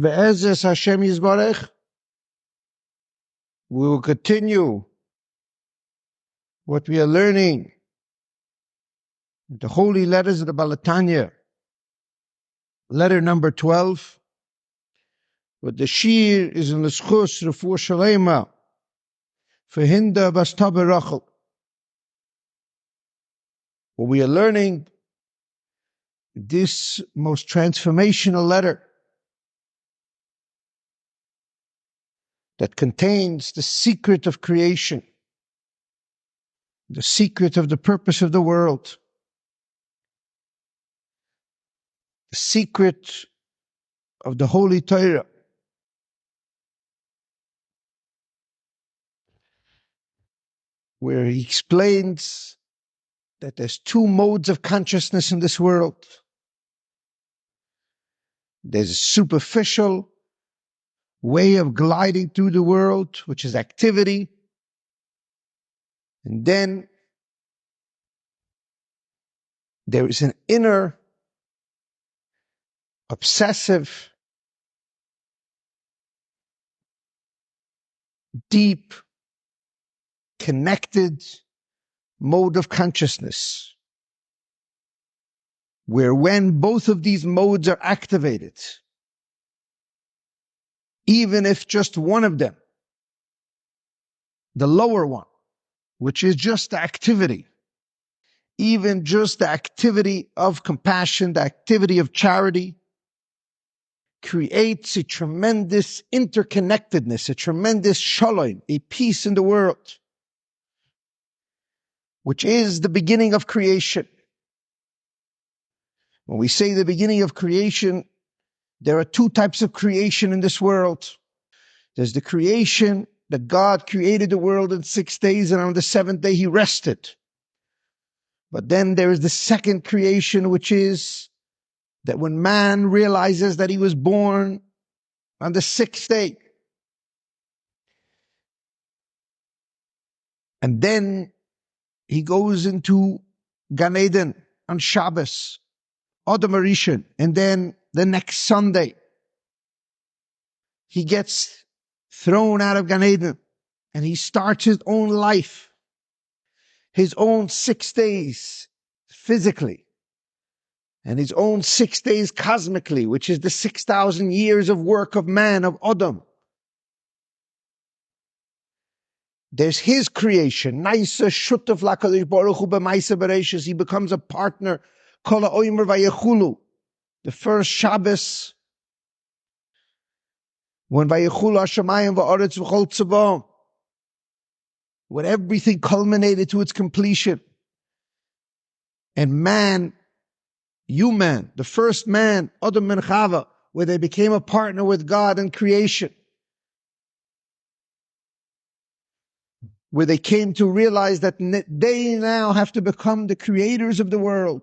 Ve'ezes Hashem Yisbarech, we will continue what we are learning, the holy letters of the Balatanya, letter number 12. But the shir is in the schus refuah shalema for Hinda bas Tabei Rachel. What we are learning, this most transformational letter that contains the secret of creation, the secret of the purpose of the world, the secret of the Holy Torah, where he explains that there's two modes of consciousness in this world. There's a superficial way of gliding through the world, which is activity. And then there is an inner, obsessive, deep, connected mode of consciousness, where when both of these modes are activated, even if just one of them, the lower one, which is just the activity, even just the activity of compassion, the activity of charity, creates a tremendous interconnectedness, a tremendous shalom, a peace in the world, which is the beginning of creation. When we say the beginning of creation, there are two types of creation in this world. There's the creation that God created the world in 6 days, and on the seventh day he rested. But then there is the second creation, which is that when man realizes that he was born on the 6th day, and then he goes into Gan Eden on Shabbos, Adam Rishon, and then the next Sunday, he gets thrown out of Gan Eden and he starts his own life, his own 6 days physically, and his own 6 days cosmically, which is the 6,000 years of work of man, of Adam. There's his creation. Naisa shutaf lakadosh baruch hu b'maisa bereishis. He becomes a partner. Kol ha'omer vayechulu. The first Shabbos, when vayechulu hashamayim va'aretz v'chol tzavon, when everything culminated to its completion, and man, human, the first man, Adam and Chava, where they became a partner with God in creation, where they came to realize that they now have to become the creators of the world.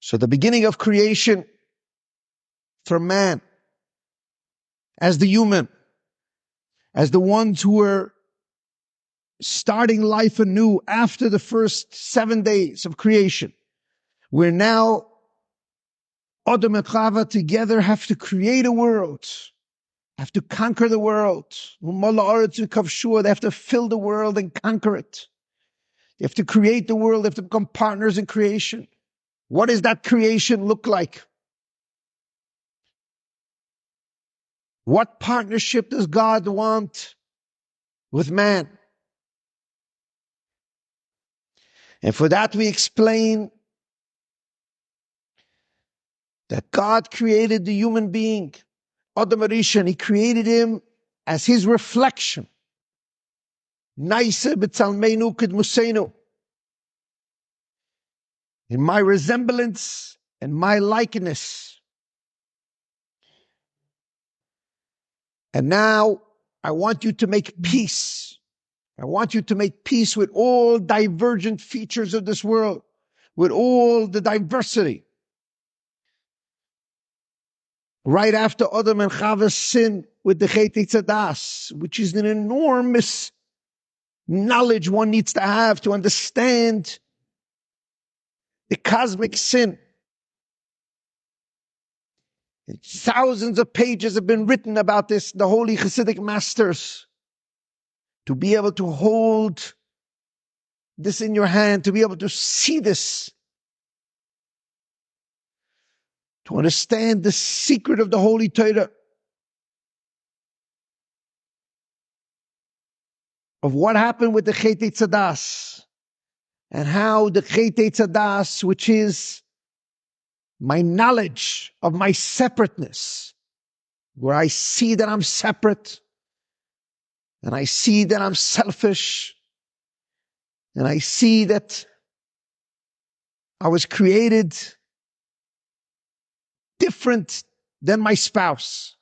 So the beginning of creation for man, as the human, as the ones who were starting life anew after the first 7 days of creation, where now Adam and Chava together have to create a world, have to conquer the world. They have to fill the world and conquer it. They have to create the world. They have to become partners in creation. What does that creation look like? What partnership does God want with man? And for that we explain that God created the human being, Adam Rishon. He created him as his reflection. Naisa b'tzalmeinu k'dmuseinu. In my resemblance and my likeness. And now I want you to make peace. I want you to make peace with all divergent features of this world, with all the diversity. Right after Adam and Chava's sin with the Chet Tzadas, which is an enormous knowledge one needs to have to understand the cosmic sin. Thousands of pages have been written about this, the holy Hasidic masters. To be able to hold this in your hand, to be able to see this, to understand the secret of the Holy Torah, of what happened with the Chet Tzadas, and how the Chet Tzadas, which is my knowledge of my separateness, where I see that I'm separate, and I see that I'm selfish, and I see that I was created different than my spouse.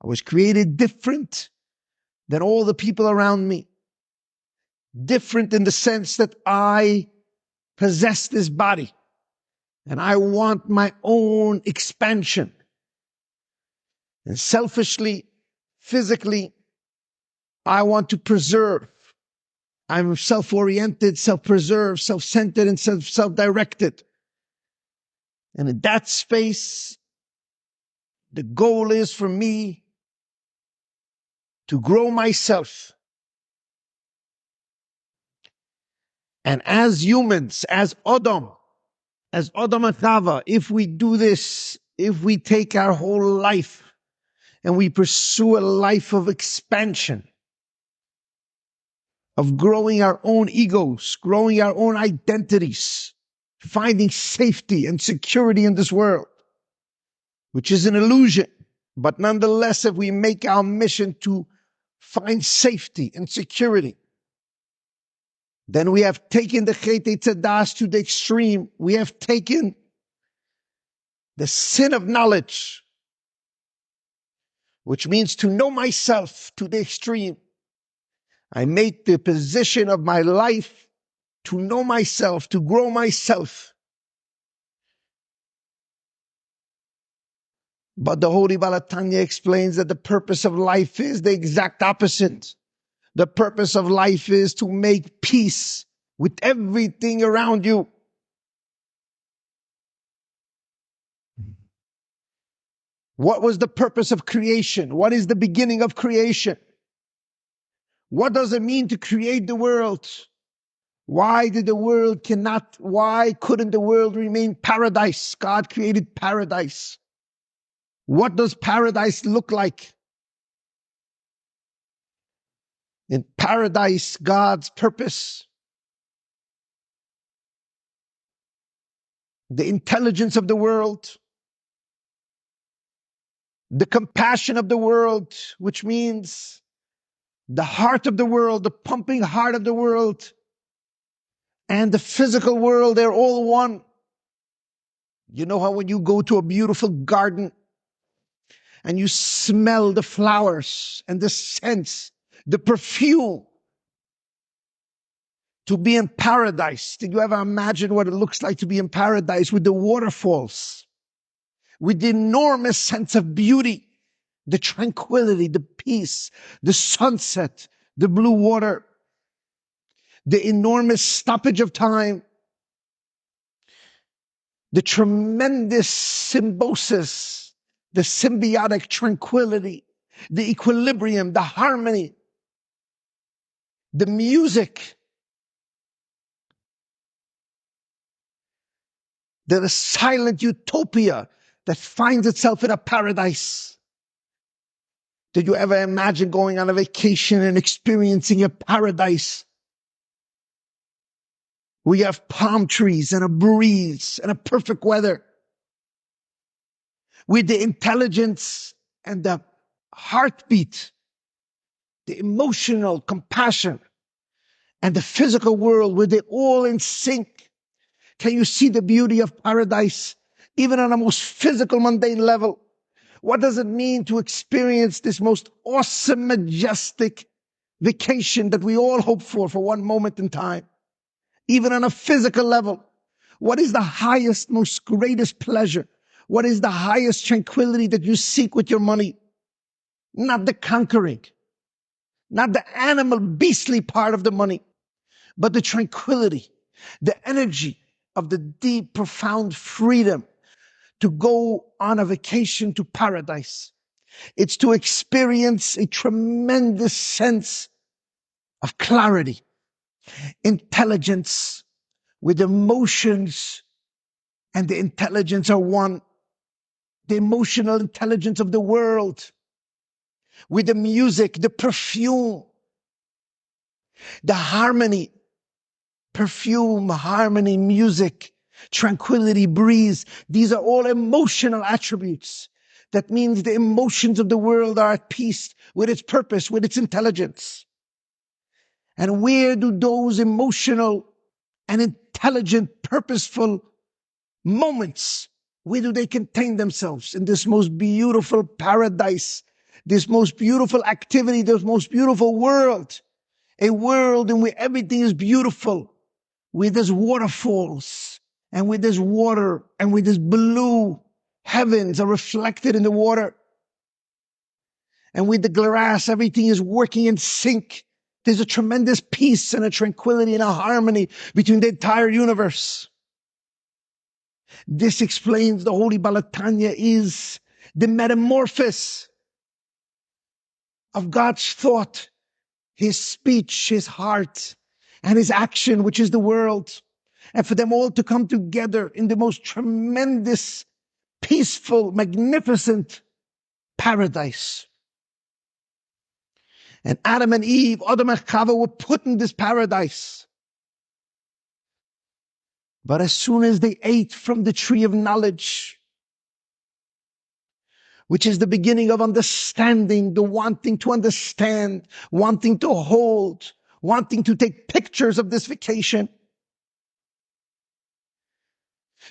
I was created different than all the people around me. Different in the sense that I possess this body and I want my own expansion. And selfishly, physically, I want to preserve. I'm self-oriented, self-preserved, self-centered, and self-directed. And in that space, the goal is for me to grow myself. And as humans, as Adam and Chava, if we do this, if we take our whole life and we pursue a life of expansion, of growing our own egos, growing our own identities, finding safety and security in this world, which is an illusion. But nonetheless, if we make our mission to find safety and security, then we have taken the Chet Tzadas to the extreme. We have taken the sin of knowledge, which means to know myself, to the extreme. I make the position of my life to know myself, to grow myself. But the Holy Baal HaTanya explains that the purpose of life is the exact opposite. The purpose of life is to make peace with everything around you. What was the purpose of creation? What is the beginning of creation? What does it mean to create the world? Why couldn't the world remain paradise? God created paradise. What does paradise look like? In paradise, God's purpose, the intelligence of the world, the compassion of the world, which means the heart of the world, the pumping heart of the world, and the physical world, they're all one. You know how when you go to a beautiful garden and you smell the flowers and the scents, the perfume, to be in paradise. Did you ever imagine what it looks like to be in paradise with the waterfalls, with the enormous sense of beauty, the tranquility, the peace, the sunset, the blue water, the enormous stoppage of time, the tremendous symbiosis, the symbiotic tranquility, the equilibrium, the harmony, the music, the silent utopia that finds itself in a paradise. Did you ever imagine going on a vacation and experiencing a paradise? We have palm trees and a breeze and a perfect weather, with the intelligence and the heartbeat, the emotional compassion, and the physical world, where they're all in sync. Can you see the beauty of paradise, even on a most physical, mundane level? What does it mean to experience this most awesome, majestic vacation that we all hope for one moment in time? Even on a physical level, what is the highest, most greatest pleasure? What is the highest tranquility that you seek with your money? Not the conquering, not the animal, beastly part of the money, but the tranquility, the energy of the deep, profound freedom to go on a vacation to paradise. It's to experience a tremendous sense of clarity, intelligence, with emotions and the intelligence are one. The emotional intelligence of the world, with the music, the perfume, the harmony, perfume, harmony, music, tranquility, breeze. These are all emotional attributes. That means the emotions of the world are at peace with its purpose, with its intelligence. And where do those emotional and intelligent, purposeful moments, where do they contain themselves? In this most beautiful paradise, this most beautiful activity, this most beautiful world, a world in where everything is beautiful, where there's waterfalls, and where there's water, and where there's blue heavens are reflected in the water, and with the glass, everything is working in sync. There's a tremendous peace and a tranquility and a harmony between the entire universe. This explains the Holy Balatanya is the metamorphosis of God's thought, his speech, his heart, and his action, which is the world. And for them all to come together in the most tremendous, peaceful, magnificent paradise. And Adam and Eve, Adam and Chava were put in this paradise. But as soon as they ate from the tree of knowledge, which is the beginning of understanding, the wanting to understand, wanting to hold, wanting to take pictures of this vacation.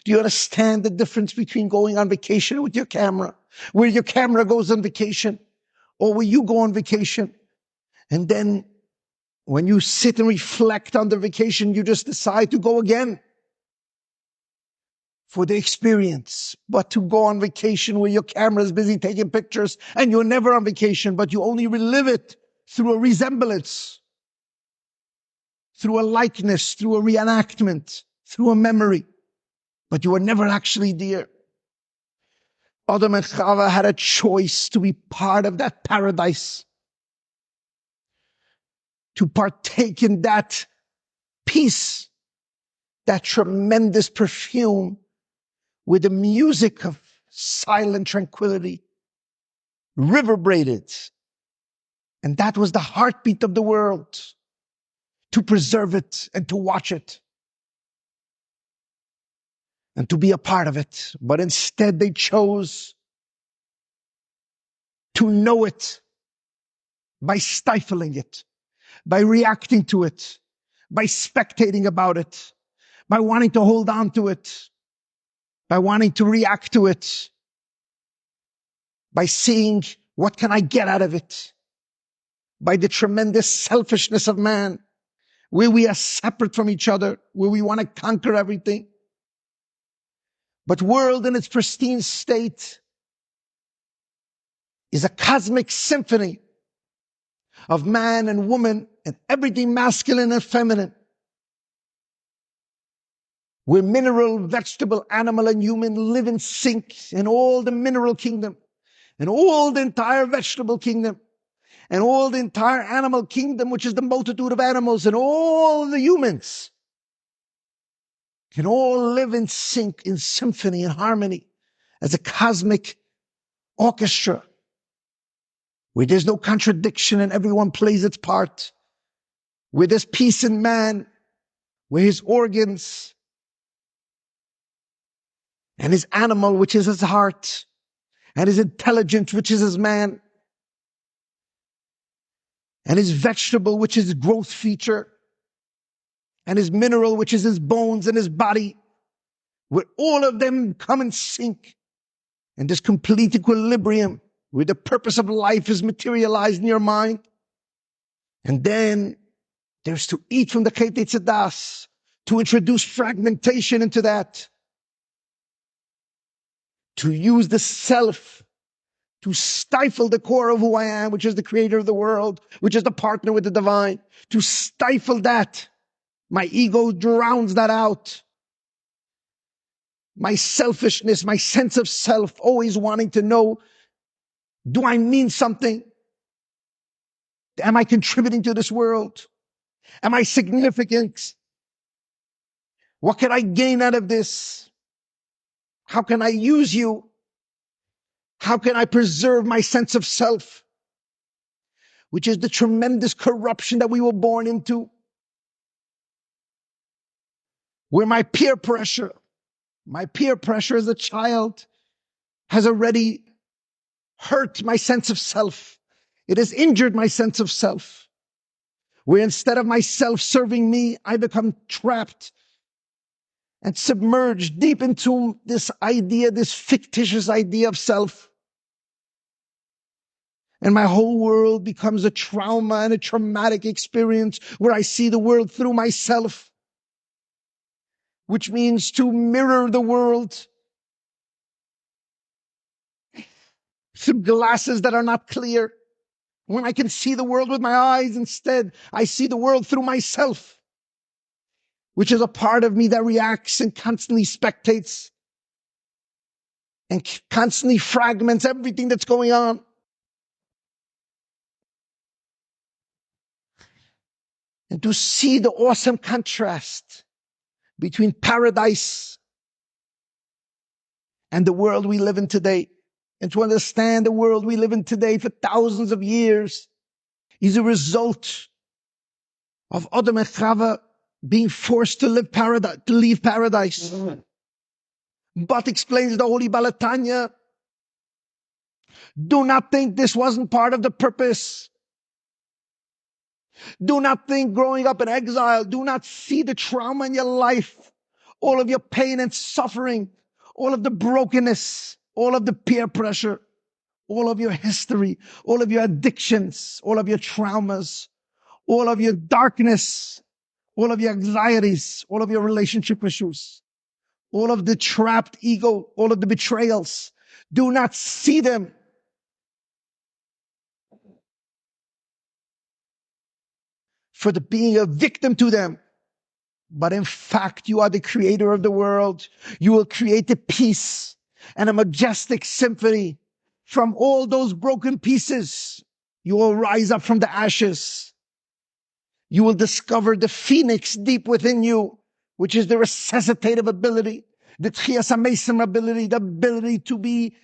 Do you understand the difference between going on vacation with your camera, where your camera goes on vacation, or where you go on vacation? And then when you sit and reflect on the vacation, you just decide to go again for the experience. But to go on vacation where your camera is busy taking pictures and you're never on vacation, but you only relive it through a resemblance, through a likeness, through a reenactment, through a memory, but you were never actually there. Adam and Chava had a choice to be part of that paradise, to partake in that peace, that tremendous perfume, with the music of silent tranquility, reverberated. And that was the heartbeat of the world, to preserve it and to watch it and to be a part of it. But instead they chose to know it by stifling it, by reacting to it, by spectating about it, by wanting to hold on to it, by wanting to react to it, by seeing what can I get out of it, by the tremendous selfishness of man, where we are separate from each other, where we want to conquer everything. But world in its pristine state is a cosmic symphony of man and woman and everything masculine and feminine, where mineral, vegetable, animal, and human live in sync, in all the mineral kingdom, and all the entire vegetable kingdom, and all the entire animal kingdom, which is the multitude of animals, and all the humans can all live in sync, in symphony, in harmony, as a cosmic orchestra, where there's no contradiction and everyone plays its part, where there's peace in man, where his organs and his animal, which is his heart, and his intelligence, which is his man, and his vegetable, which is his growth feature, and his mineral, which is his bones and his body, where all of them come in sync, and this complete equilibrium, where the purpose of life is materialized in your mind. And then there's to eat from the Chet Tzedas, to introduce fragmentation into that, to use the self to stifle the core of who I am, which is the creator of the world, which is the partner with the divine, to stifle that. My ego drowns that out. my selfishness, my sense of self, always wanting to know, do I mean something? Am I contributing to this world? Am I significant? What can I gain out of this? How can I use you? How can I preserve my sense of self? Which is the tremendous corruption that we were born into. Where my peer pressure as a child has already hurt my sense of self. It has injured my sense of self. Where instead of myself serving me, I become trapped and submerged deep into this idea, this fictitious idea of self. And my whole world becomes a trauma and a traumatic experience where I see the world through myself, which means to mirror the world through glasses that are not clear. When I can see the world with my eyes, instead, I see the world through myself, which is a part of me that reacts and constantly spectates and constantly fragments everything that's going on. And to see the awesome contrast between paradise and the world we live in today, and to understand the world we live in today for thousands of years is a result of Adam and Chava being forced to leave paradise. But explains the Holy Balatanya, do not think this wasn't part of the purpose. Do not think growing up in exile, do not see the trauma in your life, all of your pain and suffering, all of the brokenness, all of the peer pressure, all of your history, all of your addictions, all of your traumas, all of your darkness, all of your anxieties, all of your relationship issues, all of the trapped ego, all of the betrayals. Do not see them. For the being a victim to them. But in fact, you are the creator of the world. You will create a peace and a majestic symphony from all those broken pieces. You will rise up from the ashes. You will discover the phoenix deep within you, which is the resuscitative ability, the Tchias HaMesim ability, the ability to be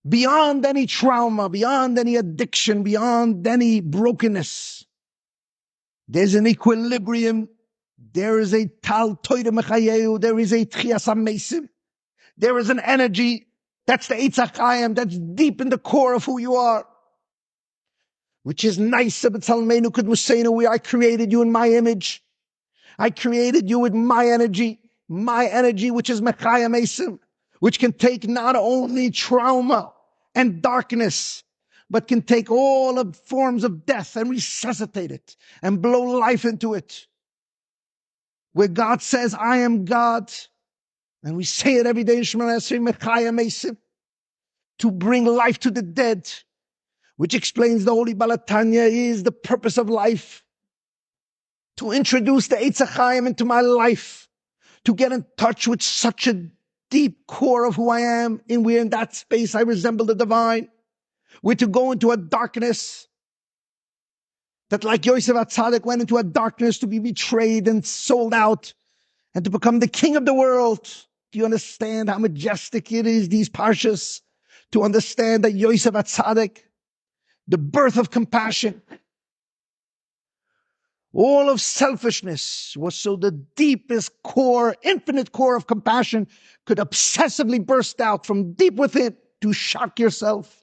beyond any trauma, beyond any addiction, beyond any brokenness. There's an equilibrium. There is a Tal Toide Mechayeu. There is a Tchias HaMesim. There is an energy. That's the Eitz HaChaim. That's deep in the core of who you are. Which is nice. Where I created you in my image. I created you with my energy, which is Mechayim Mesim, which can take not only trauma and darkness, but can take all of forms of death and resuscitate it and blow life into it. Where God says, I am God, and we say it every day in Shemona Esrei, Mechayim Mesim, to bring life to the dead, which explains the Holy Balatanya is the purpose of life. To introduce the Eitz HaChaim into my life, to get in touch with such a deep core of who I am, and where in that space I resemble the divine. We're to go into a darkness that, like Yosef HaTzadik went into a darkness to be betrayed and sold out and to become the king of the world. Do you understand how majestic it is, these parshas, to understand that Yosef HaTzadik, the birth of compassion, all of selfishness was so the deepest core, infinite core of compassion could obsessively burst out from deep within to shock yourself.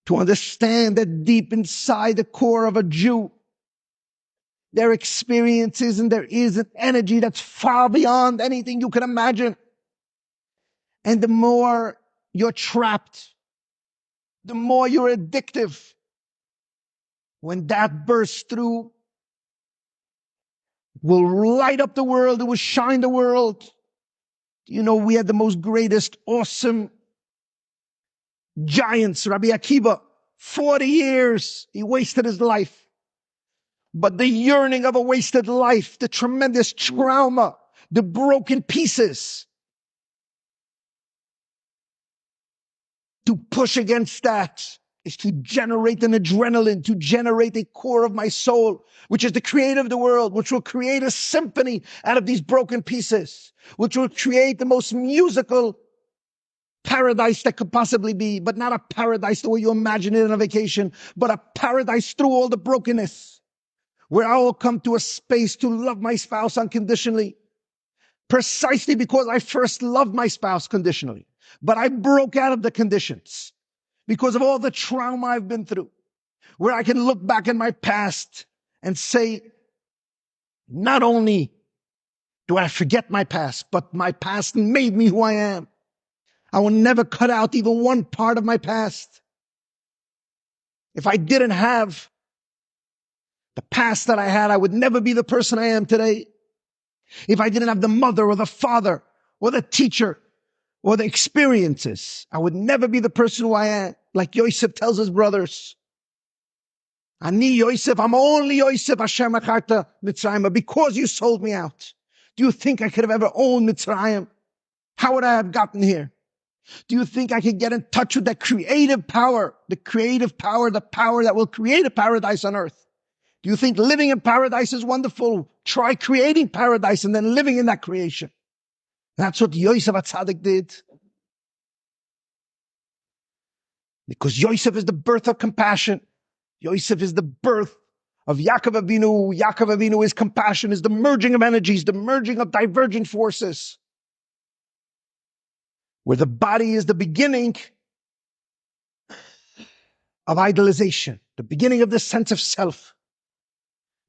To understand that deep inside the core of a Jew, there are experiences and there is an energy that's far beyond anything you can imagine. And the more you're trapped, the more you're addictive. When that bursts through, it will light up the world, it will shine the world. You know, we had the most greatest, awesome giants, Rabbi Akiva, 40 years, he wasted his life. But the yearning of a wasted life, the tremendous trauma, the broken pieces. To push against that is to generate an adrenaline, to generate a core of my soul, which is the creator of the world, which will create a symphony out of these broken pieces, which will create the most musical paradise that could possibly be, but not a paradise the way you imagine it on a vacation, but a paradise through all the brokenness, where I will come to a space to love my spouse unconditionally, precisely because I first loved my spouse conditionally. But I broke out of the conditions because of all the trauma I've been through, where I can look back in my past and say, not only do I forget my past, but my past made me who I am. I will never cut out even one part of my past. If I didn't have the past that I had, I would never be the person I am today. If I didn't have the mother or the father or the teacher or the experiences, I would never be the person who I am. Like Yosef tells his brothers, Ani Yosef, I'm only Yosef, Asher Macharta Mitzrayim, because you sold me out. Do you think I could have ever owned Mitzrayim? How would I have gotten here? Do you think I could get in touch with that creative power, the power that will create a paradise on earth? Do you think living in paradise is wonderful? Try creating paradise and then living in that creation. That's what Yosef HaTzadik did. Because Yosef is the birth of compassion. Yosef is the birth of Yaakov Avinu. Yaakov Avinu is compassion, is the merging of energies, the merging of divergent forces. Where the body is the beginning of idolization, the beginning of the sense of self,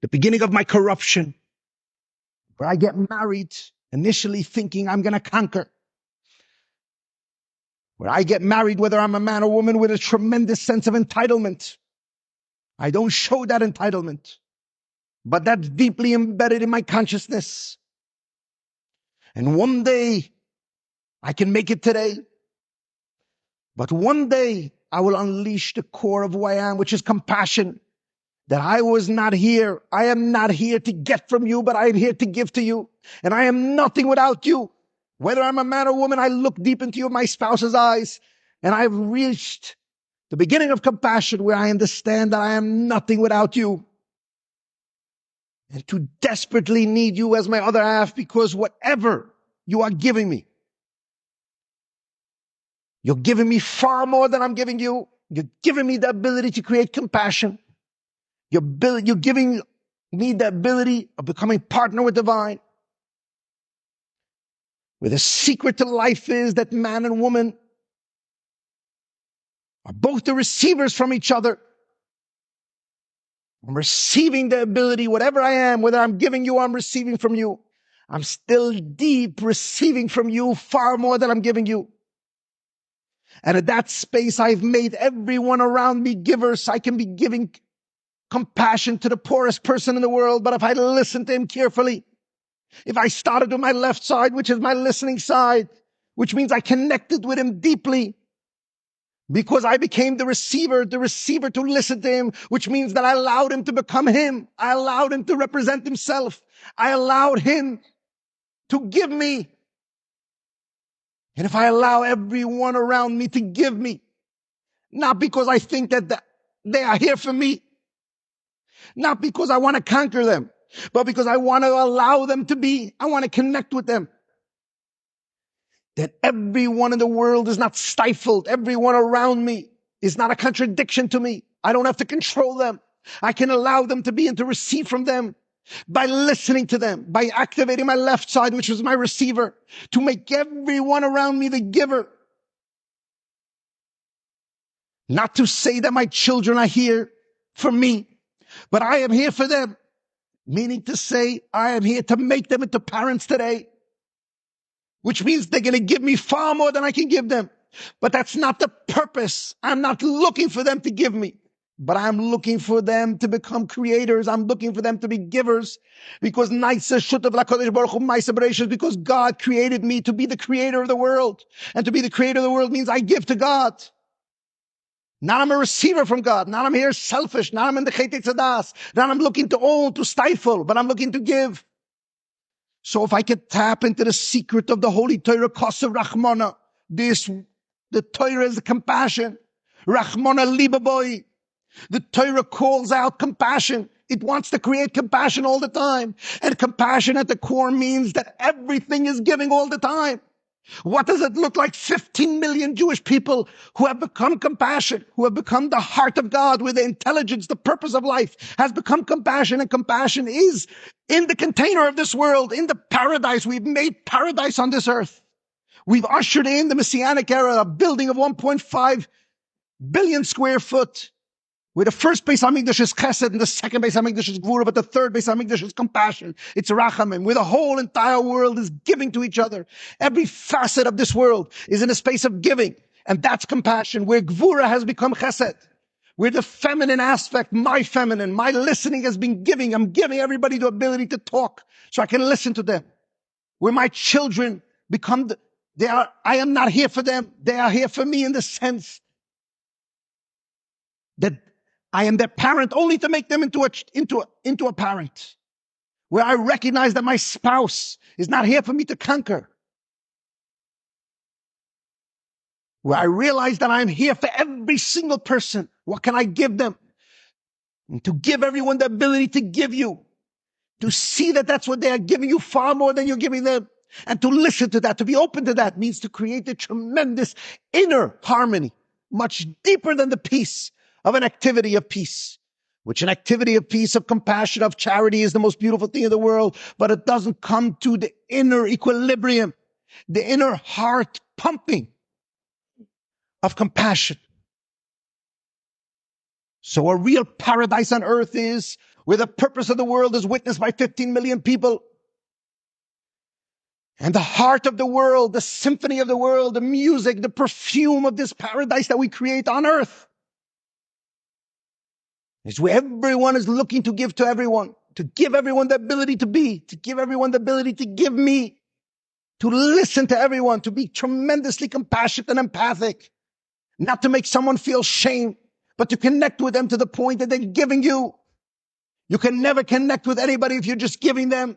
the beginning of my corruption, where I get married initially thinking I'm going to conquer, where I get married, whether I'm a man or woman, with a tremendous sense of entitlement. I don't show that entitlement, but that's deeply embedded in my consciousness. And one day, I can make it today, but one day I will unleash the core of who I am, which is compassion, that I was not here. I am not here to get from you, but I am here to give to you. And I am nothing without you. Whether I'm a man or woman, I look deep into my spouse's eyes, and I've reached the beginning of compassion where I understand that I am nothing without you. And to desperately need you as my other half, because whatever you are giving me, you're giving me far more than I'm giving you. You're giving me the ability to create compassion. You're giving me the ability of becoming partner with divine. Where the secret to life is that man and woman are both the receivers from each other. I'm receiving the ability, whatever I am, whether I'm giving you or I'm receiving from you, I'm still deep receiving from you far more than I'm giving you. And at that space, I've made everyone around me givers. I can be giving compassion to the poorest person in the world, but if I listen to him carefully, if I started with my left side, which is my listening side, which means I connected with him deeply, because I became the receiver to listen to him, which means that I allowed him to become him. I allowed him to represent himself. I allowed him to give me. And if I allow everyone around me to give me, not because I think that they are here for me, not because I want to conquer them, but because I want to allow them to be, I want to connect with them. That everyone in the world is not stifled. Everyone around me is not a contradiction to me. I don't have to control them. I can allow them to be and to receive from them by listening to them, by activating my left side, which was my receiver, to make everyone around me the giver. Not to say that my children are here for me, but I am here for them. Meaning to say, I am here to make them into parents today. Which means they're going to give me far more than I can give them. But that's not the purpose. I'm not looking for them to give me. But I'm looking for them to become creators. I'm looking for them to be givers. Because because God created me to be the creator of the world. And to be the creator of the world means I give to God. Not I'm a receiver from God. Not I'm here selfish. Not I'm in the Chet Tzadas. Not I'm looking to own, to stifle. But I'm looking to give. So if I could tap into the secret of the Holy Torah, Kosev Rachmana, the Torah is the compassion. Rachmana libaboy. The Torah calls out compassion. It wants to create compassion all the time. And compassion at the core means that everything is giving all the time. What does it look like? 15 million Jewish people who have become compassion, who have become the heart of God, where the intelligence, the purpose of life has become compassion. And compassion is in the container of this world, in the paradise. We've made paradise on this earth. We've ushered in the Messianic era, a building of 1.5 billion square foot, where the first Beis Hamikdash is chesed and the second Beis Hamikdash is gvura, but the third Beis Hamikdash is compassion. It's rachamim, where the whole entire world is giving to each other. Every facet of this world is in a space of giving, and that's compassion, where gvura has become chesed, where the feminine aspect, my listening has been giving. I'm giving everybody the ability to talk so I can listen to them. Where my children become, I am not here for them. They are here for me, in the sense that I am their parent only to make them into a parent. Where I recognize that my spouse is not here for me to conquer. Where I realize that I'm here for every single person. What can I give them? And to give everyone the ability to give you. To see that that's what they are giving you, far more than you're giving them. And to listen to that, to be open to that, means to create a tremendous inner harmony, much deeper than the peace of an activity of peace, which an activity of peace, of compassion, of charity is the most beautiful thing in the world, but it doesn't come to the inner equilibrium, the inner heart pumping of compassion. So a real paradise on earth is where the purpose of the world is witnessed by 15 million people. And the heart of the world, the symphony of the world, the music, the perfume of this paradise that we create on earth, is where everyone is looking to give to everyone, to give everyone the ability to be, to give everyone the ability to give me, to listen to everyone, to be tremendously compassionate and empathic, not to make someone feel shame, but to connect with them to the point that they're giving you. You can never connect with anybody if you're just giving them.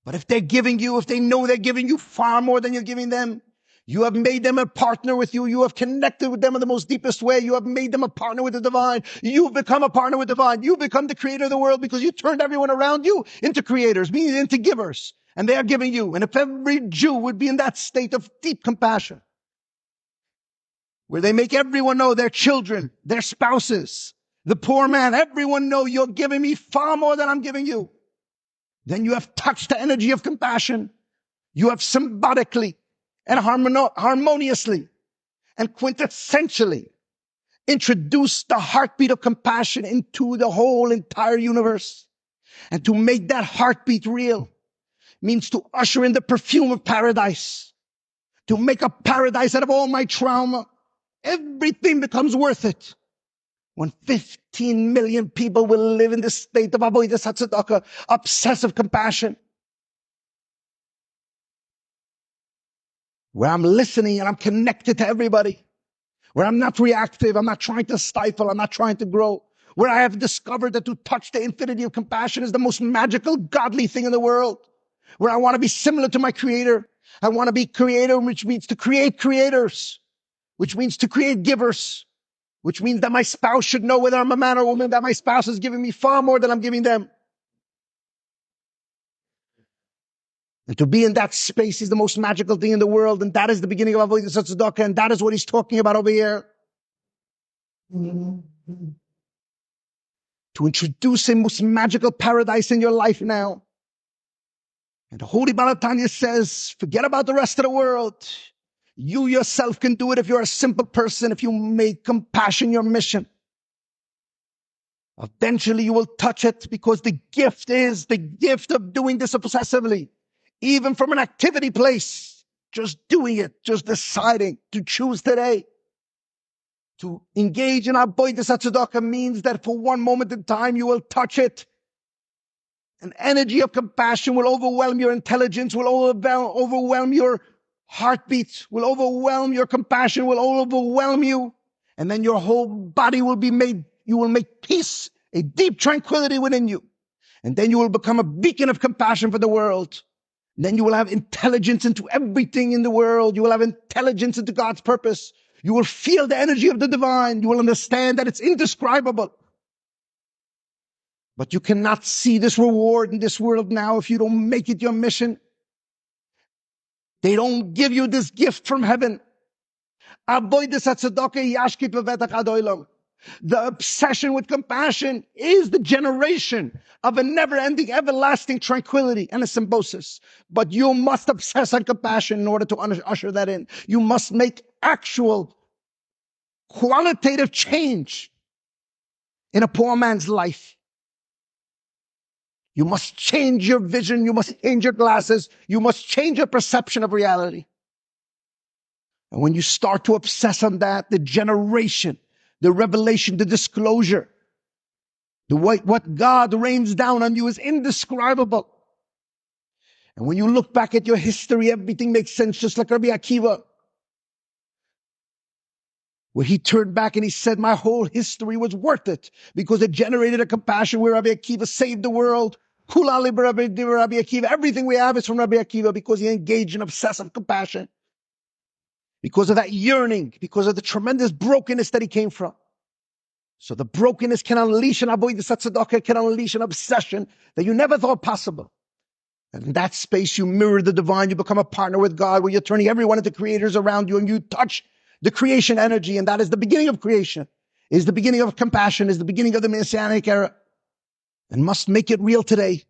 But if they're giving you, if they know they're giving you far more than you're giving them, you have made them a partner with you. You have connected with them in the most deepest way. You have made them a partner with the divine. You've become a partner with the divine. You've become the creator of the world because you turned everyone around you into creators, meaning into givers. And they are giving you. And if every Jew would be in that state of deep compassion, where they make everyone know, their children, their spouses, the poor man, everyone know you're giving me far more than I'm giving you, then you have touched the energy of compassion. You have symbolically and harmoniously and quintessentially introduced the heartbeat of compassion into the whole entire universe. And to make that heartbeat real means to usher in the perfume of paradise, to make a paradise out of all my trauma. Everything becomes worth it when 15 million people will live in this state of avodas hatzedakah, obsessive compassion, where I'm listening and I'm connected to everybody, where I'm not reactive, I'm not trying to stifle, I'm not trying to grow, where I have discovered that to touch the infinity of compassion is the most magical, godly thing in the world, where I want to be similar to my creator. I want to be creator, which means to create creators, which means to create givers, which means that my spouse should know, whether I'm a man or a woman, that my spouse is giving me far more than I'm giving them. And to be in that space is the most magical thing in the world. And that is the beginning of avodas hatzedakah. And that is what he's talking about over here. To introduce a most magical paradise in your life now. And the Holy Baal HaTanya says, forget about the rest of the world. You yourself can do it if you're a simple person, if you make compassion your mission. Eventually you will touch it, because the gift is the gift of doing this obsessively. Even from an activity place, just doing it, just deciding to choose today. To engage in avodas hatzedakah means that for one moment in time you will touch it. An energy of compassion will overwhelm your intelligence, will overwhelm your heartbeat, will overwhelm your compassion, will overwhelm you. And then your whole body will be made, you will make peace, a deep tranquility within you. And then you will become a beacon of compassion for the world. Then you will have intelligence into everything in the world. You will have intelligence into God's purpose. You will feel the energy of the divine. You will understand that it's indescribable. But you cannot see this reward in this world now if you don't make it your mission. They don't give you this gift from heaven. The obsession with compassion is the generation of a never-ending, everlasting tranquility and a symbiosis. But you must obsess on compassion in order to usher that in. You must make actual qualitative change in a poor man's life. You must change your vision. You must change your glasses. You must change your perception of reality. And when you start to obsess on that, the generation, the revelation, the disclosure, what God rains down on you is indescribable. And when you look back at your history, everything makes sense, just like Rabbi Akiva, where he turned back and he said, my whole history was worth it because it generated a compassion where Rabbi Akiva saved the world. Kulali Rabbi Akiva. Everything we have is from Rabbi Akiva because he engaged in obsessive compassion. Because of that yearning, because of the tremendous brokenness that he came from. So the brokenness can unleash an avoidance tzedakah, can unleash an obsession that you never thought possible. And in that space, you mirror the divine, you become a partner with God, where you're turning everyone into creators around you, and you touch the creation energy, and that is the beginning of creation, is the beginning of compassion, is the beginning of the Messianic era, and must make it real today.